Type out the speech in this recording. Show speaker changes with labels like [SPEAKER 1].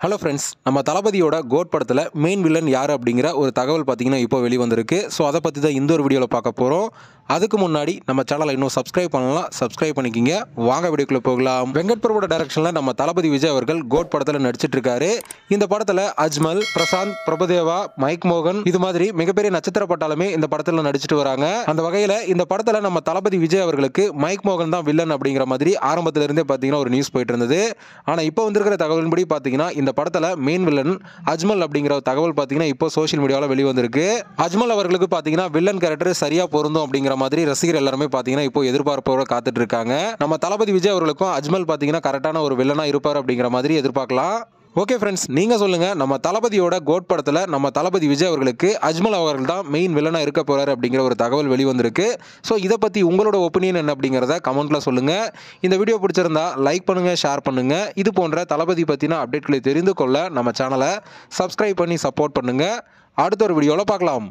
[SPEAKER 1] Hello friends, நம்ம தளபதியோட code படத்தில் மெயின் வில்லன் யார் அப்படிங்கிற ஒரு தகவல் பார்த்தீங்கன்னா இப்போ வெளிவந்திருக்கு. ஸோ அதை பற்றி தான் இந்த ஒரு வீடியோவில் பார்க்க போகிறோம். அதுக்கு முன்னாடி நம்ம சேனலை இன்னும் சப்ஸ்கிரைப் பண்ணலாம், சப்ஸ்கிரைப் பண்ணிக்கிங்க. வாங்க வீடியோக்குள்ளே போகலாம். வெங்கட் பிரபுவோட டைரக்ஷனில் நம்ம தளபதி விஜய் அவர்கள் கோட் படத்தில் நடிச்சிட்டு இருக்காரு. இந்த படத்தில் அஜ்மல், பிரசாந்த், பிரபுதேவா, மைக் மோகன் இது மாதிரி மிகப்பெரிய நட்சத்திர பட்டாலுமே இந்த படத்தில் நடிச்சிட்டு வராங்க. அந்த வகையில் இந்த படத்தில் நம்ம தளபதி விஜய் அவர்களுக்கு மைக் மோகன் தான் வில்லன் அப்படிங்கிற மாதிரி ஆரம்பத்திலிருந்தே பார்த்தீங்கன்னா ஒரு நியூஸ் போயிட்டு இருந்தது. ஆனால் இப்போ வந்திருக்கிற தகவலின்படி பார்த்தீங்கன்னா இந்த படத்தில் மெயின் வில்லன் அஜ்மல் அப்படிங்கிற தகவல் பார்த்தீங்கன்னா இப்போ சோஷியல் மீடியாவில் வெளிவந்திருக்கு. அஜ்மல் அவர்களுக்கு பார்த்தீங்கன்னா வில்லன் கேரக்டர் சரியா பொருந்தும் அப்படிங்கிற மாதிரி ரசிகர் எல்லாருமே பார்த்தீங்கன்னா இப்போ எதிர்பார்ப்போட காத்துட்டு இருக்காங்க. நம்ம தளபதி விஜய் அவர்களுக்கும் அஜ்மல் பார்த்தீங்கன்னா கரெக்டான ஒரு வில்லனா இருப்பார் அப்படிங்கிற மாதிரி எதிர்பார்க்கலாம். ஓகே ஃப்ரெண்ட்ஸ், நீங்கள் சொல்லுங்கள், நம்ம தளபதியோட கோட் படத்தில் நம்ம தளபதி விஜய் அவர்களுக்கு அஜ்மல் அவர்கள் தான் மெயின் வில்லனாக இருக்க போகிறார் அப்படிங்கிற ஒரு தகவல் வெளிவந்திருக்கு. ஸோ இதை பற்றி உங்களோட ஒப்பீனியன் என்ன அப்படிங்கிறத கமெண்ட்டில் சொல்லுங்கள். இந்த வீடியோ பிடிச்சிருந்தா லைக் பண்ணுங்கள், ஷேர் பண்ணுங்கள். இது போன்ற தளபதி பற்றின அப்டேட்களை தெரிந்து கொள்ள நம்ம சேனலை சப்ஸ்கிரைப் பண்ணி சப்போர்ட் பண்ணுங்கள். அடுத்த ஒரு வீடியோவில் பார்க்கலாம்.